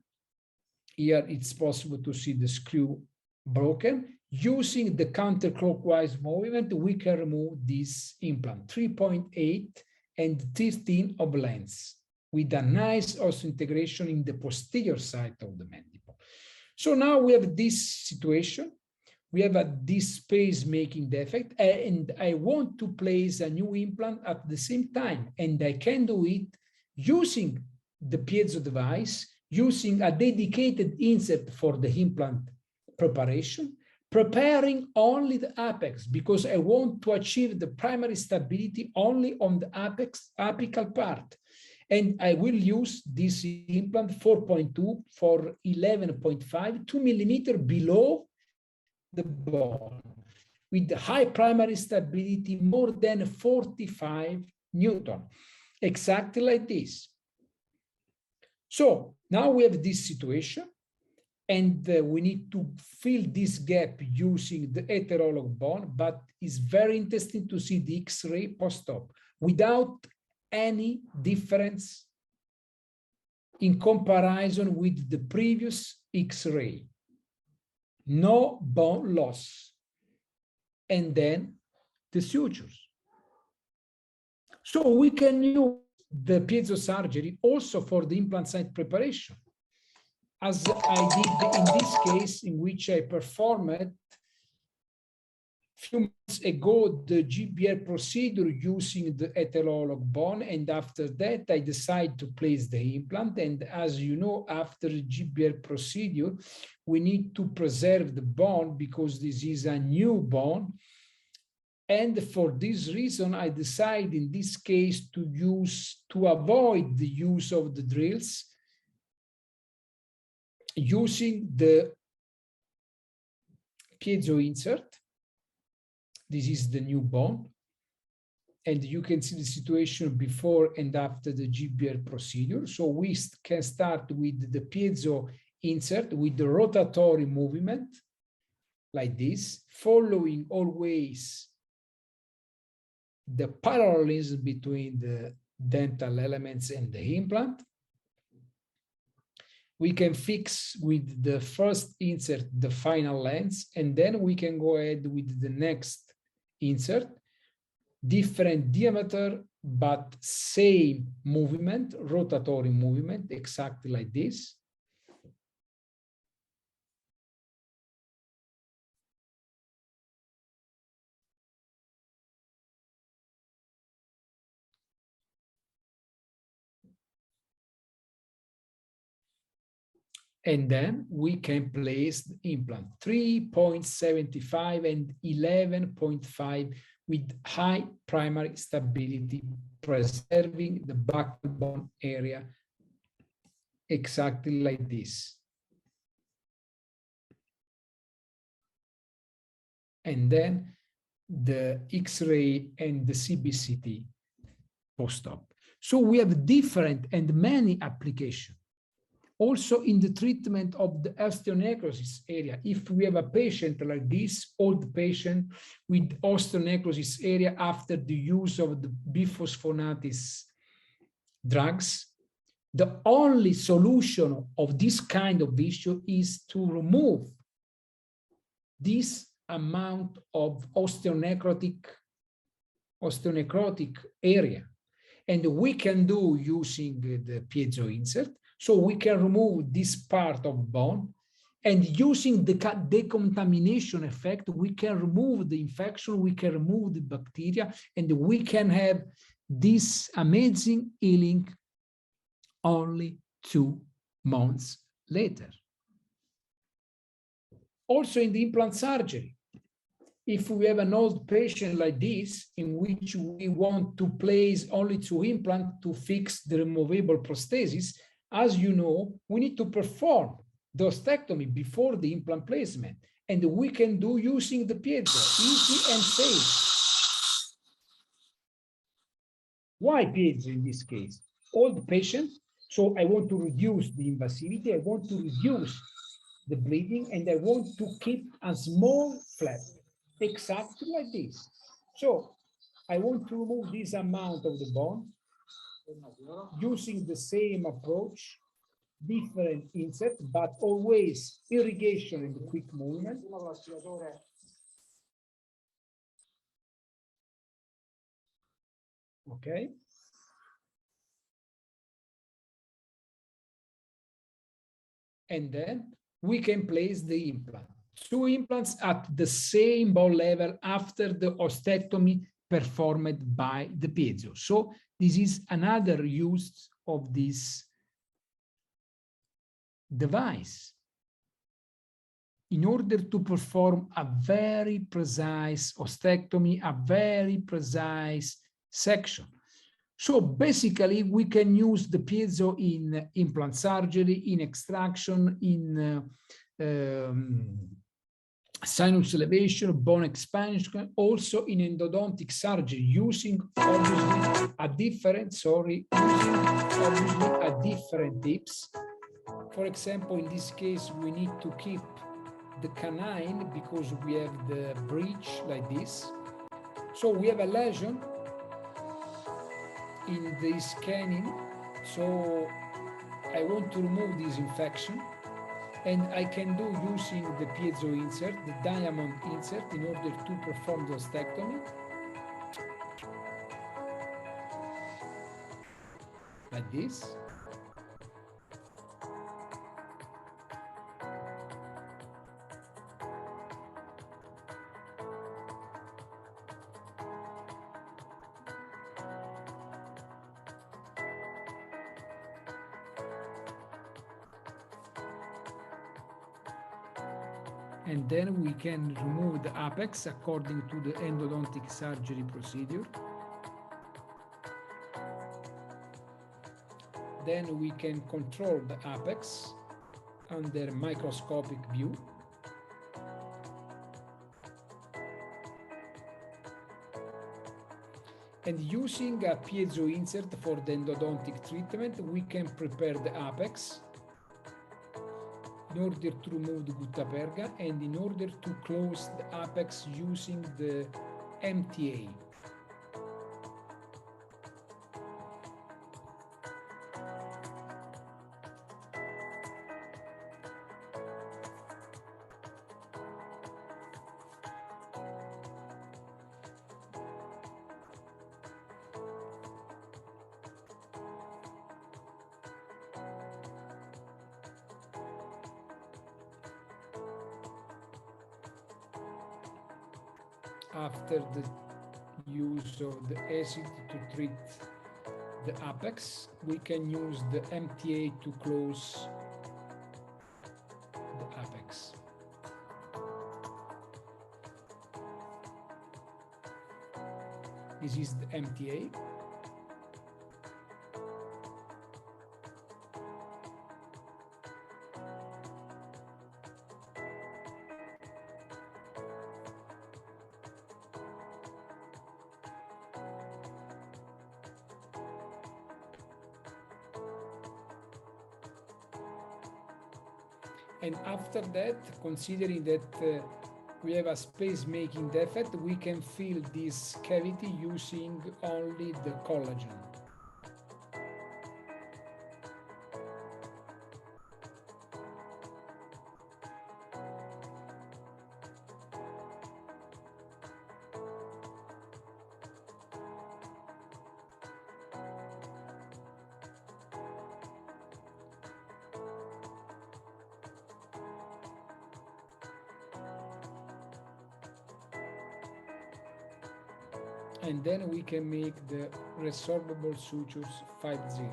Speaker 2: here it's possible to see the screw broken. Using the counterclockwise movement, we can remove this implant, 3.8 and 13 of length, with a nice osseointegration in the posterior side of the mandible. So now we have this situation. We have this space-making defect, and I want to place a new implant at the same time, and I can do it using the piezo device, using a dedicated insert for the implant preparation, preparing only the apex, because I want to achieve the primary stability only on the apical part. And I will use this implant 4.2 for 11.5, 2 millimeter below the bone, with the high primary stability, more than 45 Newton, exactly like this. So now we have this situation, and we need to fill this gap using the heterolog bone, but it's very interesting to see the X-ray post-op without any difference in comparison with the previous X-ray. No bone loss. And then the sutures. So we can use the piezo surgery also for the implant site preparation, as I did in this case, in which I performed a few months ago the GBR procedure using the heterolog bone, and after that I decided to place the implant. And as you know, after the GBR procedure, we need to preserve the bone because this is a new bone. And for this reason, I decided in this case to avoid the use of the drills, using the piezo insert. This is the new bone. And you can see the situation before and after the GBR procedure. So we can start with the piezo insert with the rotatory movement, like this, following always the parallelism between the dental elements and the implant. We can fix with the first insert the final lens, and then we can go ahead with the next insert, different diameter, but same movement, rotatory movement, exactly like this. And then we can place the implant 3.75 and 11.5 with high primary stability, preserving the backbone area exactly like this. And then the X-ray and the CBCT post-op. So we have different and many applications. Also in the treatment of the osteonecrosis area, if we have a patient like this, old patient with osteonecrosis area after the use of the bisphosphonates drugs, the only solution of this kind of issue is to remove this amount of osteonecrotic area. And we can do using the piezo insert. So we can remove this part of bone, and using the decontamination effect, we can remove the infection, we can remove the bacteria, and we can have this amazing healing only 2 months later. Also in the implant surgery, if we have an old patient like this, in which we want to place only 2 implants to fix the removable prosthesis, as you know, we need to perform the ostectomy before the implant placement, and we can do using the piezo, easy and safe. Why piezo in this case? Old patient, so I want to reduce the invasivity, I want to reduce the bleeding, and I want to keep a small flap, exactly like this. So I want to remove this amount of the bone using the same approach, different insert, but always irrigation and quick movement. Okay. And then we can place the implant. 2 implants at the same bone level after the ostectomy performed by the piezo. So this is another use of this device in order to perform a very precise ostectomy, a very precise section. So basically, we can use the piezo in implant surgery, in extraction, in sinus elevation, bone expansion, also in endodontic surgery, using obviously a different, tips. For example, in this case, we need to keep the canine because we have the breach like this. So we have a lesion in this canine, so I want to remove this infection, and I can do using the piezo insert, the diamond insert, in order to perform the ostectomy. Like this. And then we can remove the apex according to the endodontic surgery procedure. Then we can control the apex under microscopic view. And using a piezo insert for the endodontic treatment, we can prepare the apex in order to remove the guttapercha and in order to close the apex using the MTA. After the use of the acid to treat the apex, we can use the MTA to close the apex. This is the MTA. And after that, considering that we have a space-making defect, we can fill this cavity using only the collagen. And then we can make the resorbable sutures 5-0.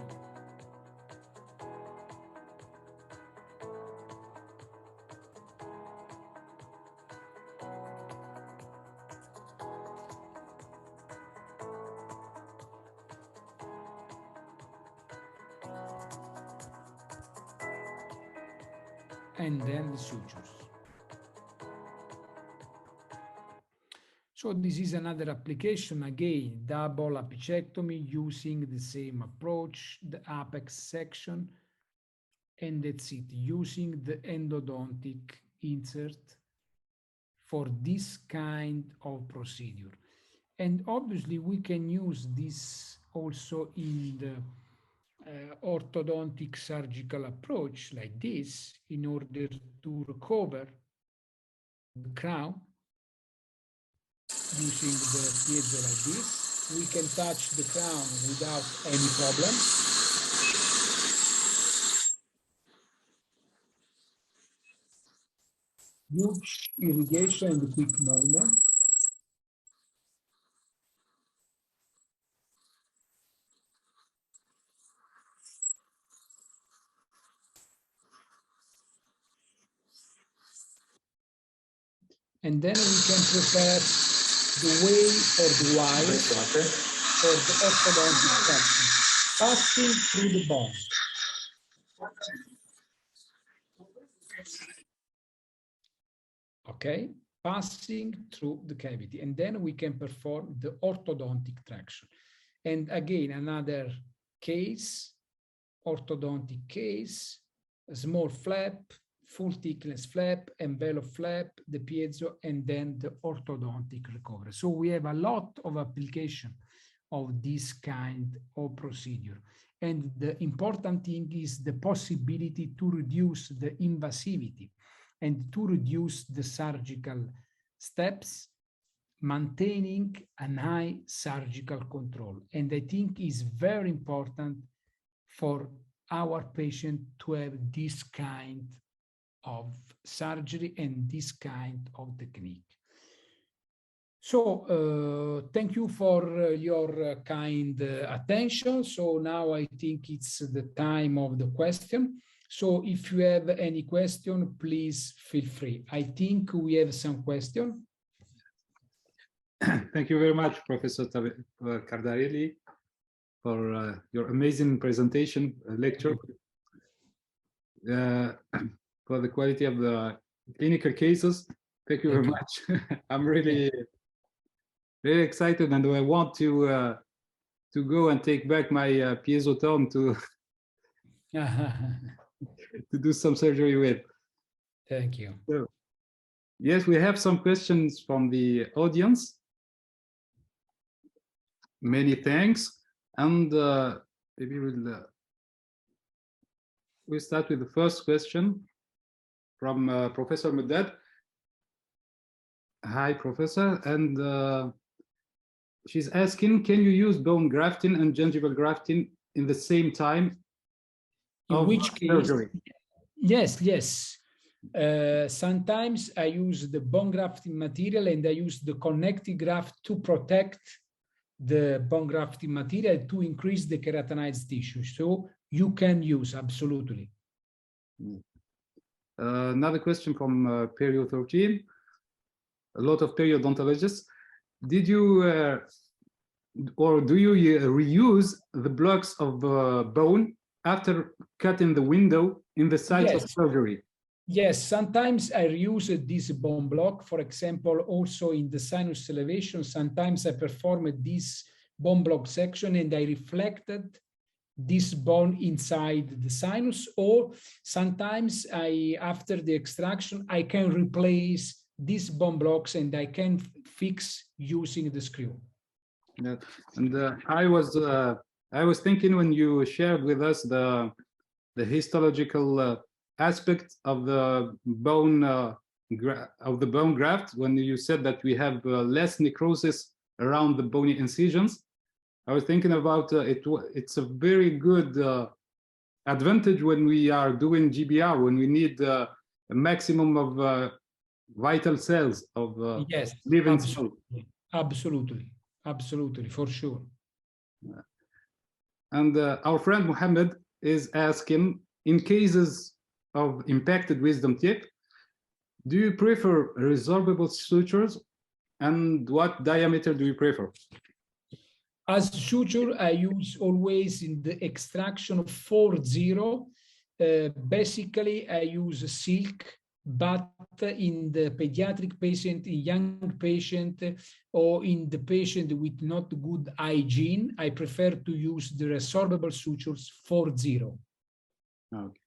Speaker 2: And then the sutures. So this is another application, again, double apicectomy using the same approach, the apex section, and that's it, using the endodontic insert for this kind of procedure. And obviously we can use this also in the orthodontic surgical approach like this in order to recover the crown using the piezo like this. We can touch the crown without any problem. Huge irrigation and quick movement. And then we can prepare the way or the wire for the orthodontic section, passing through the bone. Okay, passing through the cavity, and then we can perform the orthodontic traction. And again, another case, orthodontic case, a small flap, full thickness flap, envelope flap, the piezo, and then the orthodontic recovery. So we have a lot of application of this kind of procedure. And the important thing is the possibility to reduce the invasivity and to reduce the surgical steps, maintaining a high surgical control. And I think is very important for our patient to have this kind of surgery and this kind of technique. So thank you for your kind attention. So now I think it's the time of the question. So if you have any question, please feel free. I think we have some question.
Speaker 1: Thank you very much, Professor Cardarelli, for your amazing presentation, lecture, for the quality of the clinical cases. Thank you very much. I'm really very excited, and I want to go and take back my piezo tone to to do some surgery with.
Speaker 2: Thank you.
Speaker 1: So, yes, we have some questions from the audience. Many thanks, and maybe we'll start with the first question from Professor Medad. Hi, Professor, and she's asking, can you use bone grafting and gingival grafting in the same time?
Speaker 2: In which case,
Speaker 1: surgery?
Speaker 2: Yes. Sometimes I use the bone grafting material and I use the connective graft to protect the bone grafting material to increase the keratinized tissue. So you can use, absolutely.
Speaker 1: Another question from Perio 13. A lot of periodontologists. Did you or do you reuse the blocks of bone after cutting the window in the site of surgery?
Speaker 2: Yes, sometimes I reuse this bone block. For example, also in the sinus elevation, sometimes I performed this bone block section and I reflected this bone inside the sinus, or sometimes after the extraction, I can replace these bone blocks and I can fix using the screw.
Speaker 1: Yeah. And I was thinking when you shared with us the histological aspect of the bone graft, when you said that we have less necrosis around the bony incisions, I was thinking about it's a very good advantage when we are doing GBR, when we need a maximum of vital cells of
Speaker 2: yes,
Speaker 1: living cells.
Speaker 2: Absolutely, for sure.
Speaker 1: And our friend Mohammed is asking, in cases of impacted wisdom teeth, do you prefer resorbable sutures, and what diameter do you prefer?
Speaker 2: As suture, I use always in the extraction of 4-0. Basically, I use silk, but in the pediatric patient, in young patient, or in the patient with not good hygiene, I prefer to use the resorbable sutures 4-0.
Speaker 1: Okay.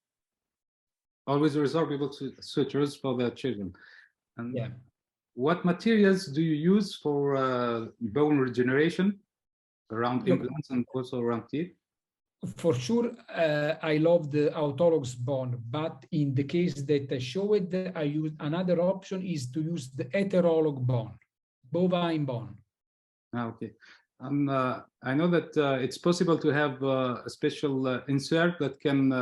Speaker 1: always resorbable sutures for the children. And
Speaker 2: Yeah.
Speaker 1: what materials do you use for bone regeneration around implants and also around teeth?
Speaker 2: For sure, I love the autologous bone, but in the case that I showed, I use another option is to use the heterolog bone, bovine bone.
Speaker 1: Okay. I know that it's possible to have a special insert that can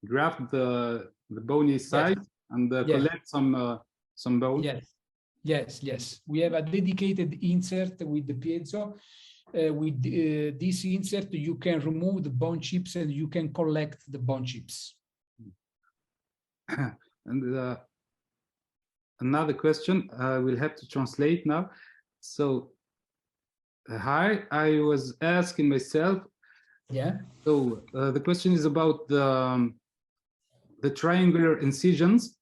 Speaker 1: graft the bony side and collect some bone.
Speaker 2: Yes. We have a dedicated insert with the piezo. With this insert, you can remove the bone chips and you can collect the bone chips.
Speaker 1: And another question, we'll have to translate now. So, hi, I was asking myself.
Speaker 2: Yeah.
Speaker 1: So the question is about the triangular incisions,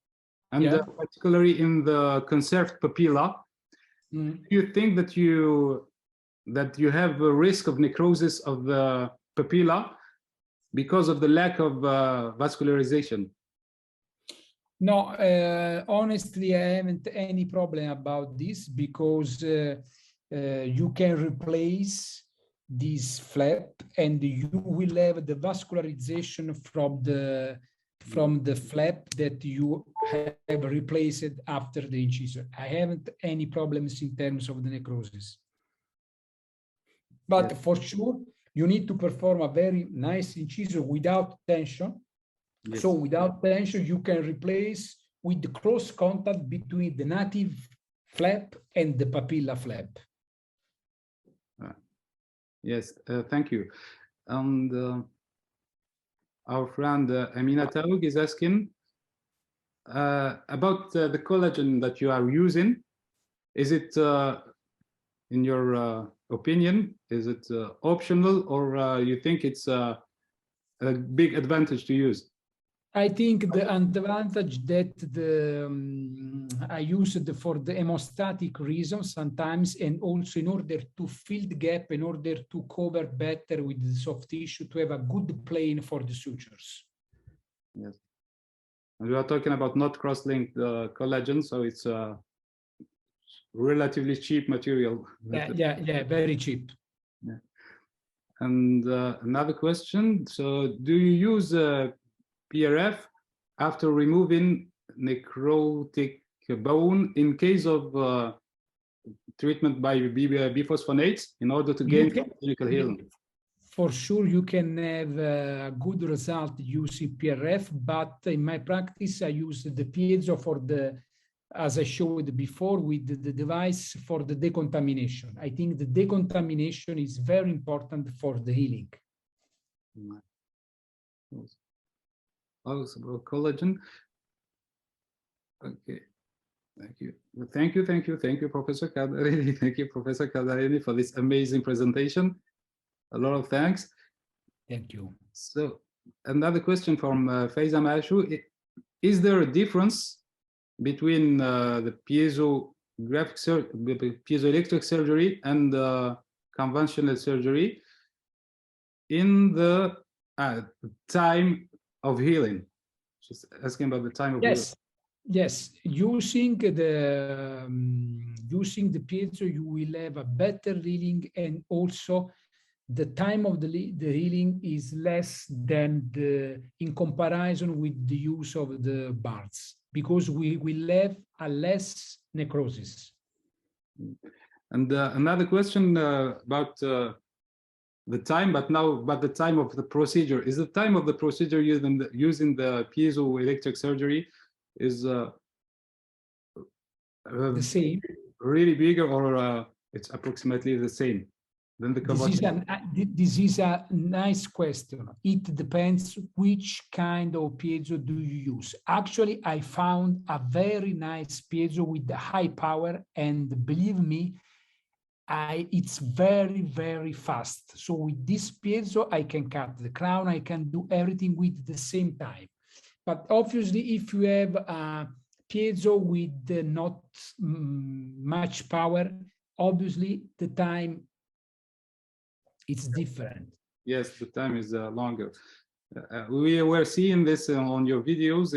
Speaker 1: and particularly in the conserved papilla. Do you think that you have a risk of necrosis of the papilla because of the lack of vascularization?
Speaker 2: No, honestly, I haven't any problem about this because you can replace this flap and you will have the vascularization from the flap that you have replaced after the incision. I haven't any problems in terms of the necrosis. But for sure, you need to perform a very nice incision without tension. Yes. So without tension, you can replace with the close contact between the native flap and the papilla flap.
Speaker 1: Yes, thank you. And our friend Amina Taoug is asking about the collagen that you are using. Is it, in your opinion, is it optional, or you think it's a big advantage to use?
Speaker 2: I think the advantage that I use it for the hemostatic reasons sometimes, and also in order to fill the gap, in order to cover better with the soft tissue, to have a good plane for the sutures.
Speaker 1: Yes. And we are talking about not cross-linked collagen, so it's a relatively cheap material.
Speaker 2: Yeah, very cheap.
Speaker 1: Yeah. And another question, so do you use PRF after removing necrotic bone in case of treatment by biphosphonates in order to gain clinical healing?
Speaker 2: For sure, you can have a good result using PRF, but in my practice, I use the piezo for the, as I showed before, with the device for the decontamination. I think the decontamination is very important for the healing.
Speaker 1: Also about collagen. Okay, thank you, Professor Cardarelli. Thank you, Professor Cardarelli, for this amazing presentation. A lot of thanks.
Speaker 2: Thank you.
Speaker 1: So, another question from Faisam Ashu. Is there a difference between the piezoelectric surgery and conventional surgery in the time of healing? She's asking about the time of healing.
Speaker 2: Yes, using the piezo, you will have a better healing, and also the time of the healing is less than in comparison with the use of the bars, because we will have a less necrosis.
Speaker 1: And another question about the time, but the time of the procedure. Is the time of the procedure using the piezoelectric surgery is the
Speaker 2: same,
Speaker 1: really bigger, or it's approximately the same than the conventional?
Speaker 2: This is a nice question. It depends which kind of piezo do you use. Actually, I found a very nice piezo with the high power, and believe me, it's very, very fast. So with this piezo, I can cut the crown, I can do everything with the same time. But obviously, if you have a piezo with not much power, obviously the time it's different.
Speaker 1: Yes, the time is longer. We were seeing this on your videos.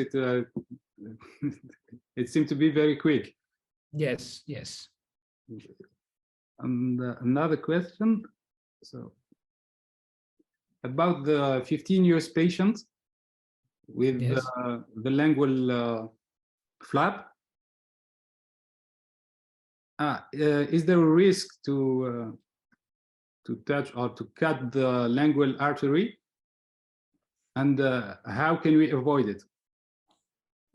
Speaker 1: It seemed to be very quick.
Speaker 2: Yes, yes.
Speaker 1: And another question. So about the 15 years patient with
Speaker 2: Yes.
Speaker 1: the lingual flap. Is there a risk to touch or to cut the lingual artery? And how can we avoid it?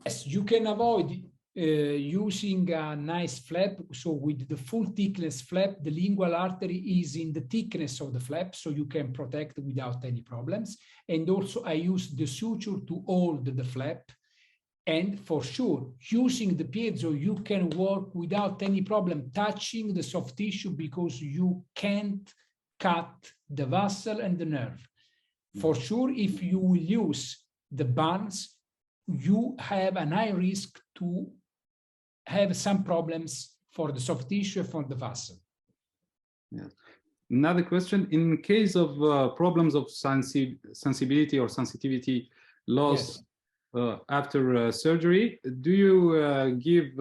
Speaker 2: Yes, you can avoid using a nice flap. So with the full thickness flap, the lingual artery is in the thickness of the flap, so you can protect without any problems. And also I use the suture to hold the flap. And for sure, using the piezo, you can work without any problem touching the soft tissue because you can't cut the vessel and the nerve. For sure, if you will use the bands, you have an high risk to have some problems for the soft tissue, for the vessel.
Speaker 1: Yes. Another question, in case of problems of sensibility or sensitivity loss, yes, after surgery, do you give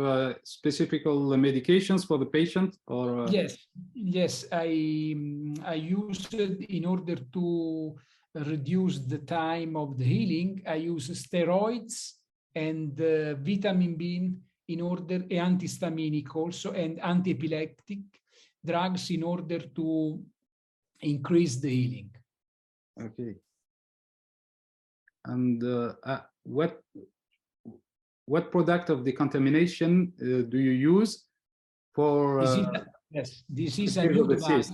Speaker 1: specific medications for the patient? Or
Speaker 2: yes, I use it in order to reduce the time of the healing. I use steroids and vitamin B in order, antihistaminic also, and anti-epileptic drugs in order to increase the healing.
Speaker 1: Okay. And what product of decontamination do you use for?
Speaker 2: This is a new device.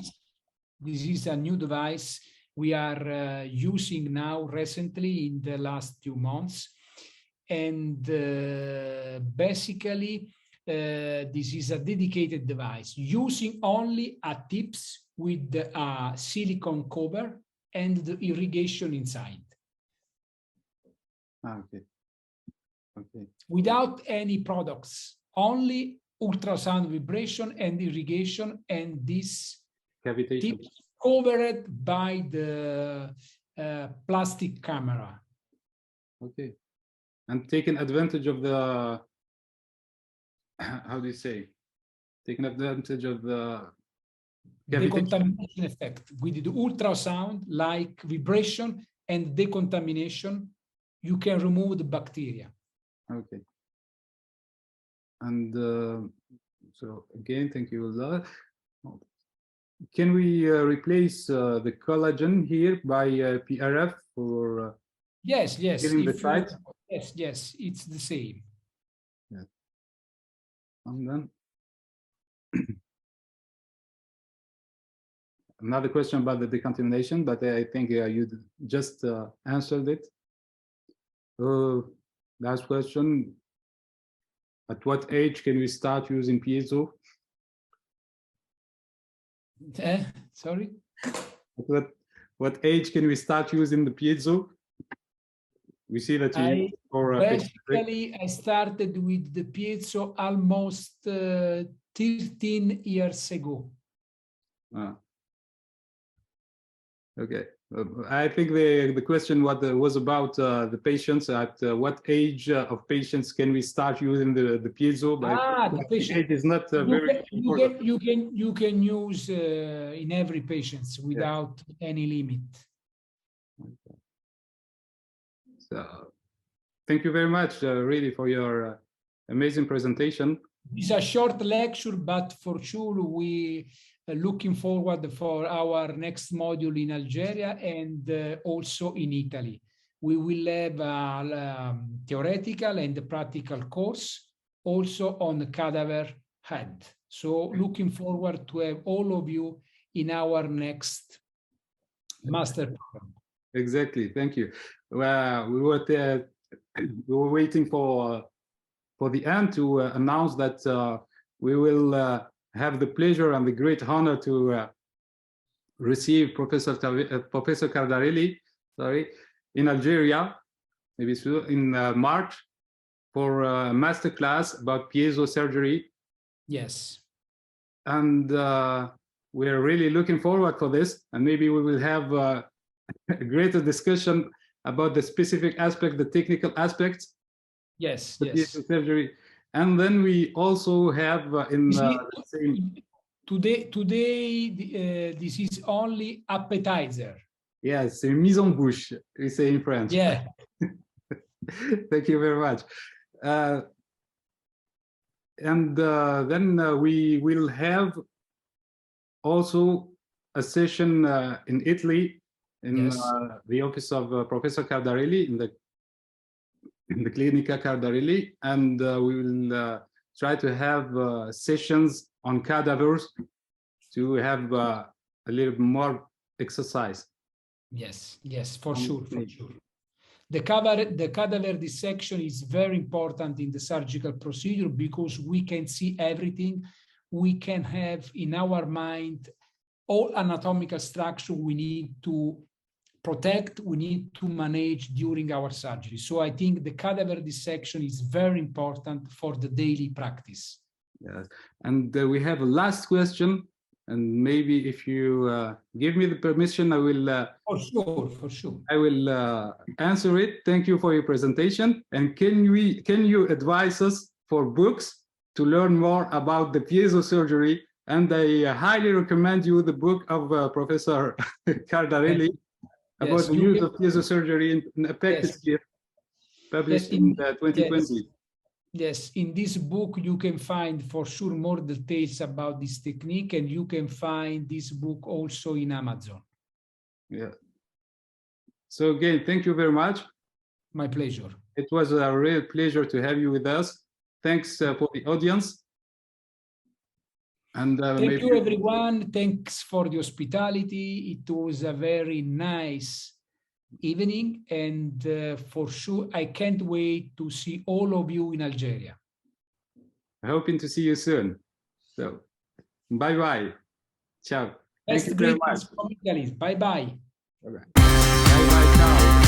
Speaker 2: This is a new device we are using now recently in the last few months. And basically, this is a dedicated device using only a tips with a silicone cover and the irrigation inside.
Speaker 1: Okay. Okay.
Speaker 2: Without any products, only ultrasound vibration and irrigation, and this
Speaker 1: cavitation
Speaker 2: tips covered by the plastic camera.
Speaker 1: Okay. And taking advantage of the, how do you say, taking advantage of the
Speaker 2: decontamination effect with the ultrasound, like vibration and decontamination, you can remove the bacteria.
Speaker 1: Okay. And so again, thank you a lot. Can we replace the collagen here by PRF for
Speaker 2: yes,
Speaker 1: giving the site?
Speaker 2: Yes, it's the same.
Speaker 1: Yeah. And then another question about the decontamination, but I think you just answered it. Last question. At what age can we start using piezo?
Speaker 2: Sorry?
Speaker 1: At what age can we start using the piezo? We see that you
Speaker 2: basically I started with the piezo almost 13 years ago.
Speaker 1: Okay. I think the question was about the patients. At what age of patients can we start using the piezo?
Speaker 2: The patient.
Speaker 1: Age is not very important.
Speaker 2: You can use in every patient without any limit.
Speaker 1: Okay. So, thank you very much, really, for your amazing presentation.
Speaker 2: It's a short lecture, but for sure we looking forward for our next module in Algeria and also in Italy. We will have a theoretical and practical course also on the cadaver head. So looking forward to have all of you in our next master program.
Speaker 1: Exactly. Thank you. Well, we were waiting for the end to announce that we will have the pleasure and the great honor to receive Professor Cardarelli, in Algeria, maybe in March, for a master class about piezo surgery.
Speaker 2: Yes.
Speaker 1: And we're really looking forward for this, and maybe we will have a greater discussion about the specific aspect, the technical aspects,
Speaker 2: Yes,
Speaker 1: the
Speaker 2: yes.
Speaker 1: surgery. And then we also have in the same.
Speaker 2: Today, this is only appetizer.
Speaker 1: Yes, c'est mise en bouche, we say in French.
Speaker 2: Yeah.
Speaker 1: Thank you very much. And then we will have also a session in Italy, in
Speaker 2: Yes.
Speaker 1: the office of Professor Cardarelli, in the Clinica Cardarelli, and we will try to have sessions on cadavers to have a little more exercise.
Speaker 2: Yes, yes, for sure, for sure. The cadaver dissection is very important in the surgical procedure because we can see everything. We can have in our mind all anatomical structure we need to protect, we need to manage during our surgery. So I think the cadaver dissection is very important for the daily practice.
Speaker 1: Yes, and we have a last question, and maybe if you give me the permission, I will.
Speaker 2: For sure.
Speaker 1: I will answer it. Thank you for your presentation. And can you advise us for books to learn more about the piezosurgery? And I highly recommend you the book of Professor Cardarelli about the use of piezosurgery in affected skin, published in 2020.
Speaker 2: Yes, in this book, you can find for sure more details about this technique, and you can find this book also in Amazon.
Speaker 1: Yeah. So again, thank you very much.
Speaker 2: My pleasure.
Speaker 1: It was a real pleasure to have you with us. Thanks for the audience. And
Speaker 2: thank you, everyone. Thanks for the hospitality. It was a very nice evening, and for sure, I can't wait to see all of you in Algeria.
Speaker 1: Hoping to see you soon. So, bye-bye. Ciao. Thank you very much.
Speaker 2: Bye-bye.
Speaker 1: Bye-bye. Ciao.